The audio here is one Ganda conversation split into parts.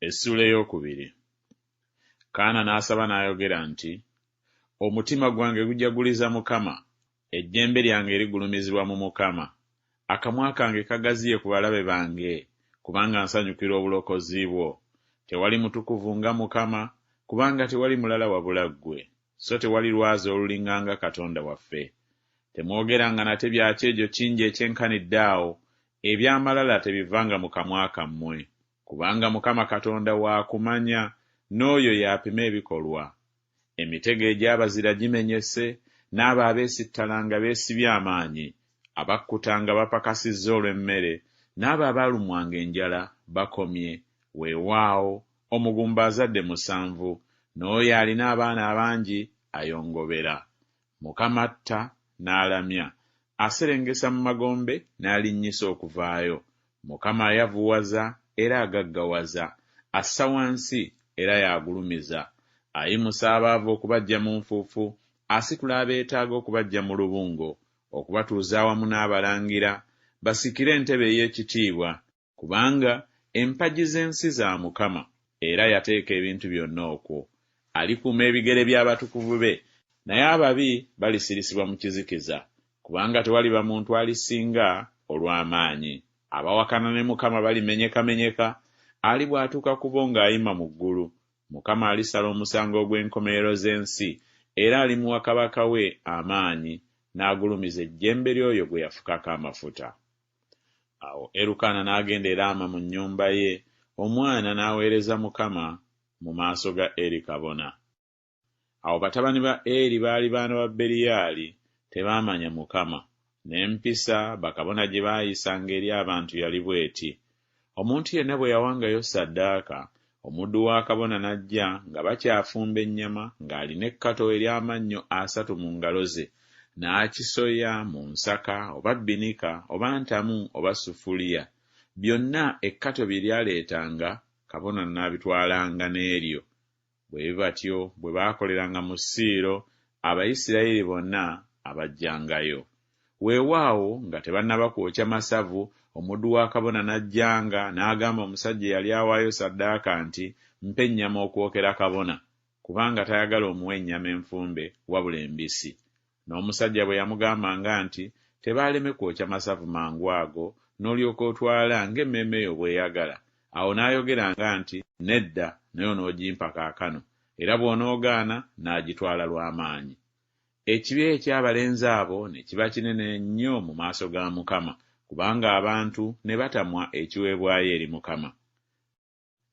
Essula ey'okubiri. Kaana n'asaba n'ayogera nti, omutima gwange gujaguliza Mukama, ejjembe lyange ligulumizibwa mu Mukama. Akamwa kange kagaziye ku balabe bange, kubanga nsanyukira obulokozi bwo. Tewali mutukuvu nga Mukama, kubanga tewali mulala wabula ggwe, so tewali lwazi olulinganga Katonda waffe. Temwogeranga nate byakyejo kingi ekyenkanidde awo, eby'amalala tebivanga mu kamwa kammwe, kubanga Mukama Katonda wa kumanya, n'oyo y'apima ebikolwa. Emitego egy'abazira gimenyese, n'abo abeesittalanga beesibye amaanyi, abakkutanga bapakasizza olw'emmere, n'abo abaalumwanga enjala bakomye. Weewaawo omugumba azadde 7, n'oyo alina abaana abangi ayongobera. Mukama atta n'alamya, aserengesa mu magombe n'alinnyisa okuvaayo. Mukama ayavuwaza era agaggawaza, assa wansi era yagulumiza. Ayimusa abaavu okubajja mu nfuufu, asitula abeetaaga okubajja mu lubungo, okubatuuza awamu n'abalangira, basikire entebe ey'ekitiibwa, kubanga empagi z'ensi za Mukama, era yateeka ebintu byonna okwo. Alikuuma ebigere by'abatukuvu be, naye ababi balisirisibwa mu kizikiza, kubanga tewaliba muntu alisinga olw'amaanyi. Abawakana ne Mukama balimenyekamenyeka, ali bw'atuuka ku bo ng'ayima mu ggulu. Mukama alisala omusango ogw'enkomerero z'ensi, era alimuwa kabaka we amaanyi, n'agulumiza ejjembe ly'oyo gwe yafukako amafuta. Awo Erukaana n'agenda e Laama mu nnyumba ye, omwana n'aweereza Mukama mu maaso ga Eri kabona. Awo batabani ba Eri baali baana ba Beriyaali, tebaamanya Mukama, n'empisa bakabona gye baayisanga eri abantu yali bweti. Omuntu yenna bwe yawangayo ssaddaaka, omuddu wa kabona n'ajja nga bakyafumba ennyama ng'alina ekkato ery'amannyo 3 mu ngalo ze, n'akisoya mu nsaka oba bbinika oba ntamu oba sufuliya. Byonna ekkato bye lyaleetanga, kabona n'abitwalanga n'eryo. Bwe batyo bwe baakoleranga mu Siiro, Abayisirayiri bonna abajjangayo. Weewaawo nga tebannaba kwokya masavu, omuddu wa kabona n'ajjanga n'agamba omusajja eyali awaayo ssaddaaka nti, mpa ennyama okwokera kabona, kubanga tayagala omuwa ennyama enfumbe wabula embisi. N'omusajja bwe yamugambanga nti, tebaaleme kwokya masavu mangu ago, n'olyoka otwala ng'emmeeme yo bw'eyagala. Awo n'ayogeranga nti, nedda, naye onoogimpa kaakano, era bw'onoogaana n'agitwala lw'amaanyi. Ekibi eky'abalenzi abo ne kiba kinene nnyo mu maaso ga Mukama, kubanga abantu ne batamwa ekiweebwayo eri Mukama.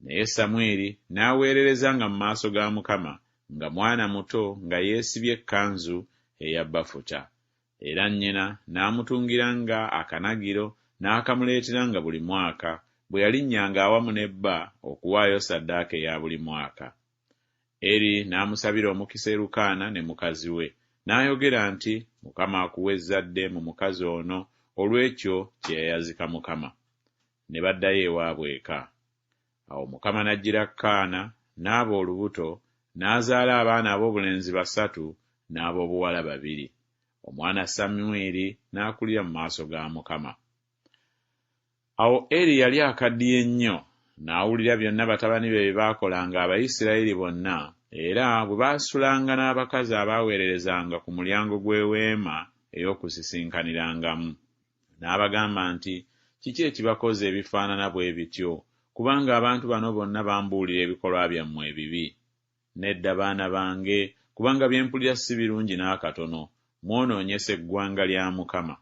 Naye Samwiri n'aweererezanga mu maaso ga Mukama nga mwana muto, nga yeesibye ekkanzu eya bafuta. Era nnyina n'amutungiranga akanagiro n'akamuleeteranga buli mwaka, bwe yalinnyanga awamu ne bba okuwaayo ssaddaaka eya buli mwaka. Eri n'amusabira omukisa Erukaana ne mukazi we, n'ayogera nti, Mukama akuwe ezzadde mu mukazi ono olw'ekyo kye yayazika Mukama. Ne baddayo ewaabwe eka. Awo Mukama n'ajjira Kaana n'aba olubuto, n'azaala abaana ab'obulenzi 3 n'ab'obuwala 2. Omwana Samwiri n'akulira mu maaso ga Mukama. Awo Eri yali akaddiye nnyo, n'awulira byonna batabani be bye baakolanga Abayisirayiri bonna, era bwe baasulanga n'abakazi abaaweererezanga ku mulyango gw'eweema ey'okusisinkanirangamo. N'abagamba nti, kiki ekibakoze ebifaanana bwe bityo? Kubanga abantu bano bonna bambuulira ebikolwa byammwe ebibi. Nedda baana bange, kubanga bye mpulira si birungi n'akatono, mwonoonyesa eggwanga lya Mukama.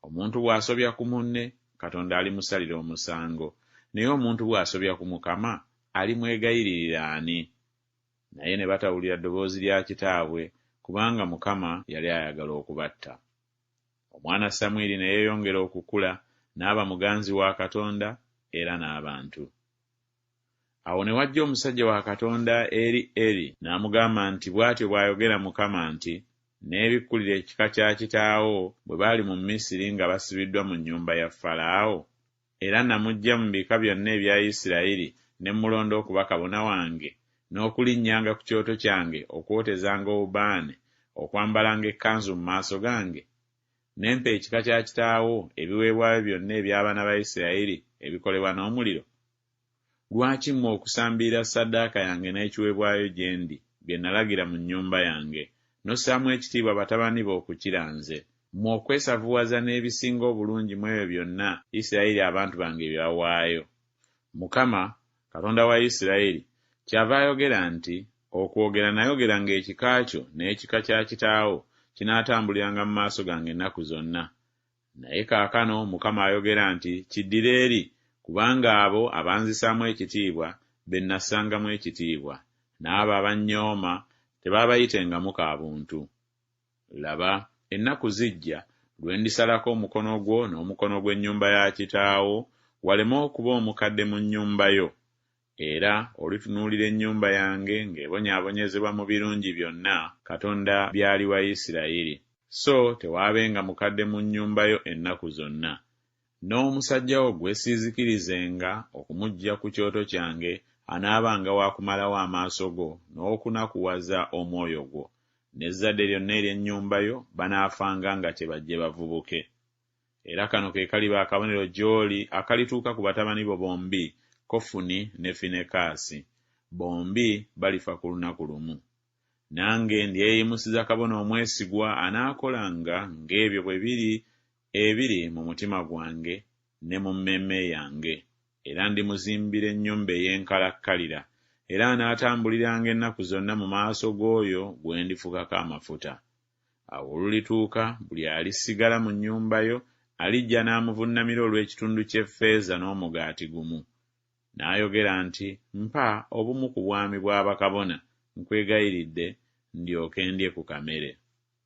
Omuntu bw'asobya ku munne, Katonda alimusalira omusango, naye omuntu bw'asobya ku Mukama, alimwegayiririra ani? Naye ne batawulira ddoboozi lya kitaabwe, kubanga Mukama yali ayagala okubatta. Omwana Samwiri ne yeeyongera okukula, n'aba muganzi wa Katonda era n'abantu. Awo ne wajja omusajja wa Katonda eri Eri n'amugamba nti, bw'atyo bw'ayogera Mukama nti, n'ebikkulira ekika kya kitaawo bwe baali mu Misiri nga basibiddwa mu nnyumba ya Falaawo, era namuggya mu bika byonna ebya Isirayiri, ne mulonda okuba kabona wange, n'okulinnyanga ku kyoto kyange, okwotezanga obubaane, okwambalanga ekkanzu mu maaso gange. Nempa ekika kya kitaawo ebiweebwayo byonna eby'abaana ba Isirayiri ebikolebwa n'omuliro. Lwaki mmwe okusambiira ssaddaaka yange n'ekiweebwayo gye ndi bye nalagira mu nnyumba yange, n'ossaamu ekitiibwa batabani bo okukira nze? Mmwe okwesavuwaza n'ebisinga obulungi mu ebyo byonna Isirayiri abantu bange bye bawaayo. Mukama, Katonda wa Isirayiri, kyava ayogera nti, okwogera nayogera ng'ekika kyo n'ekika kya kitaawo kinaatambuliranga mu maaso gange ennaku zonna. Naye kaakano Mukama ayogera nti, kiddire eri, kubanga abo abanzisaamu ekitiibwa be nassangamu ekitiibwa, n'abo abannyooma tebaabayitengamu ka buntu. Laba, ennaku zijja lwe ndisalako omukono gwo n'omukono gw'ennyumba ya kitaawo, waleme okuba omukadde mu nnyumba yo, era olitunuulira ennyumba yange ng'ebonyaabonyezebwa mu birungi byonna Katonda byali wa Isirayiri, so tewaabenga mukadde mu nnyumba yo ennaku zonna. N'omusajja wo gwesiizikirizenga okumuggya ku kyoto kyange anaabanga waakumalawo amaaso go n'okunakuwaza omwoyo gwo, n'ezzadde lyonna ery'ennyumba yo banaafanga nga tebajje bavubuke. Era kano ke kaliba akabonero gy'oli akalituuka ku batabani bo bombi, Kofuni ne Finekaasi. Bombi balifa ku lunaku lumu. Nange ndyeyimusiza kabona omwesigwa anaakolanga ng'ebyo bwe ebiri mu mutima gwange ne mu mmemme yange, era ndimuzimbira ennyumba ey'enkalakkalira, era anaatambuliranga ennaku zonna mu maaso g'oyo gwe ndifukako amafuta. Awo olulituuka buli alisigala mu nnyumba yo alijja n'amuvunnamira olw'ekitundu ky'effeeza n'omugaati gumu. N'ayogera nti, mpa obumu ku bwami bw'abakabona, nkwegayiridde, ndyoke ndye ku kamere.